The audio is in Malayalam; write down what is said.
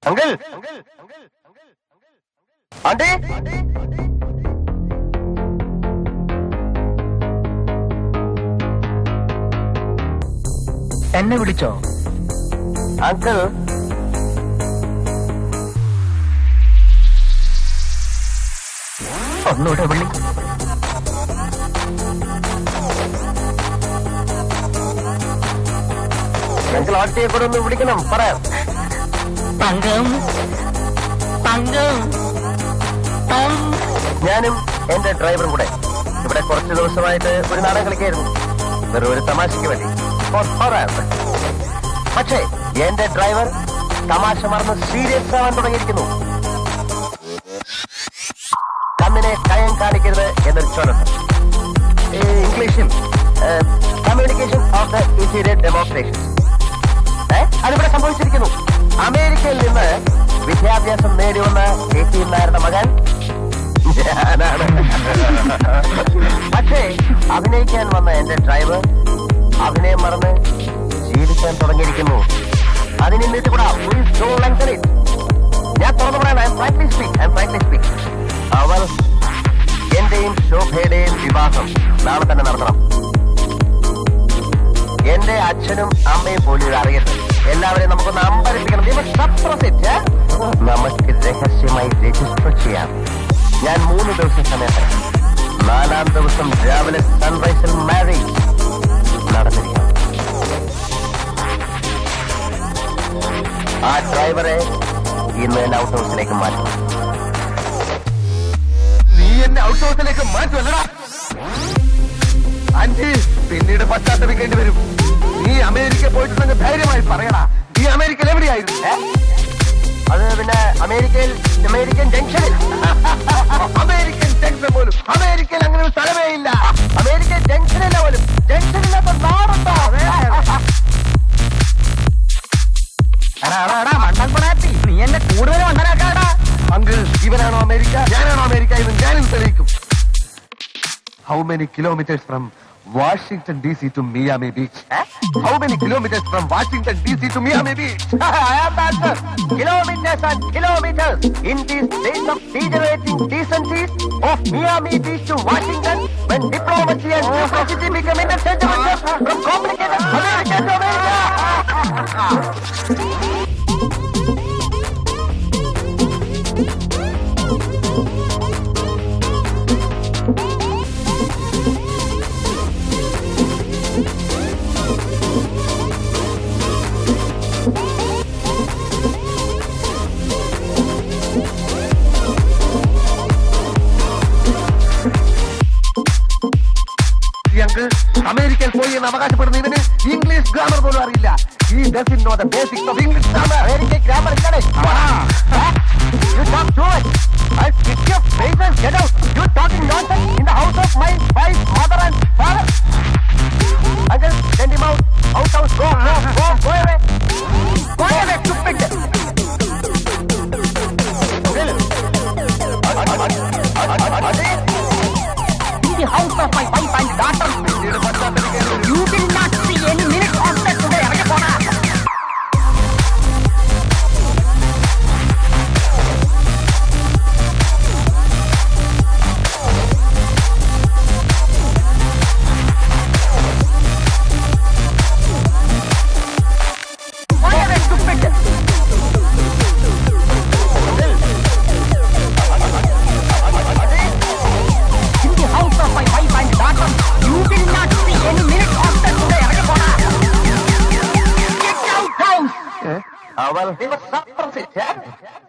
അങ്കിൾ ആന്റി എന്നെ വിളിച്ചോ? അങ്കിൾ ഒന്നുകൂടെ വിളി. അങ്കിൾ ആന്റിയെ കൂടെ ഒന്ന് വിളിക്കണം, പറയാം. തങ്കം തങ്കം ഞാനും എന്റെ ഡ്രൈവറും കൂടെ ഇവിടെ കുറച്ച് ദിവസമായിട്ട് ഒരു നാടകം കളിക്കായിരുന്നു, വെറും ഒരു തമാശയ്ക്ക് വേണ്ടി. പക്ഷേ എന്റെ ഡ്രൈവർ തമാശ മറന്ന് സീരിയസ് ആവാൻ തുടങ്ങിയിരിക്കുന്നു. കണ്ണിനെ കയം കാണിക്കരുത് എന്നൊരു ചൊല്ലുണ്ട് ഇംഗ്ലീഷിൽ, communication of the interior demonstration. അതിവിടെ സംഭവിച്ചിരിക്കുന്നു. അമേരിക്കയിൽ നിന്ന് വിദ്യാഭ്യാസം നേടിവന്ന KT നായരുടെ മകൻ ഞാനാണ്. പക്ഷേ അഭിനയിക്കാൻ വന്ന എന്റെ ഡ്രൈവർ അഭിനയം മറന്ന് ജീവിക്കാൻ തുടങ്ങിയിരിക്കുന്നു. അതിന് കൂടാ ഞാൻ തുറന്നു പറയാൻ അവൾ എന്റെയും ശോഭയുടെയും വിവാഹം നാളെ തന്നെ നടത്തണം. എന്റെ അച്ഛനും അമ്മയും പോലും ഇത് അറിയട്ടെ. എല്ലാവരെയും നമുക്കൊന്ന് അമ്പരിപ്പിക്കണം. നമുക്ക് രഹസ്യമായി രജിസ്റ്റർ ചെയ്യാം. ഞാൻ 3 ദിവസം സമയം തരാം. 4-ാം ദിവസം രാവിലെ സൺറൈസിൽ മാരേജ് നടന്നിരിക്കണം. ആ ഡ്രൈവറെ ഇന്ന് എന്നെ ഔട്ട് ഹൗസിലേക്ക് മാറ്റണം. നീ എന്നെ ഔട്ട് ഹൗസിലേക്ക് മാറ്റുമല്ലടാ ആന്റി. പിന്നീട് പശ്ചാത്തപിക്കേണ്ടി വരും. നീ അമേരിക്ക പോയിട്ടുണ്ടെങ്കിൽ ധൈര്യമായി പറയടാ. നീ അമേരിക്കയിൽ എവിടെയായിരുന്നു? അത് പിന്നെ അമേരിക്കൻ ജംഗ്ഷനിൽ. അമേരിക്കൻ ജംഗ്ഷൻ പോലും അമേരിക്കയിൽ അങ്ങനെ ഒരു സ്ഥലമേ ഇല്ല. അമേരിക്കൻ ജംഗ്ഷനില്ല പോലും. ജംഗ്ഷനില്ലാത്ത നാടുണ്ടോ? മണ്ടൻപണാത്തി, നീ എന്നെ കൂടുതൽ മണ്ടനാക്കാടാ. അങ്കിൾ, ഇവനാണോ അമേരിക്ക, ഞാനാണോ അമേരിക്ക എന്ന് ഞാനും തെളിയിക്കും. How many kilometers from Washington DC to Miami Beach? How many kilometers from Washington DC to Miami Beach? I am the answer. Kilometers and kilometers in these days of degenerating decencies of Miami Beach to Washington, when diplomacy and diplomacy become interchangeable from complicated America to America. അമേരിക്കയിൽ പോയി എന്ന് അവകാശപ്പെടുന്ന ഇവന് ഇംഗ്ലീഷ് ഗ്രാമർ പോലും അറിയില്ല. He doesn't know the basics of English grammar. American grammar ഇല്ലേ? You talk too much. I'll kick your face and get out. You talking nonsense in the house of my wife, mother and father. Uncle, send him out. Out house, go away. Go away, stupid. In the house of my wife and daughter, you will not see any minute of that today. ഇറങ്ങി പോടാ. Well, he was suppressed,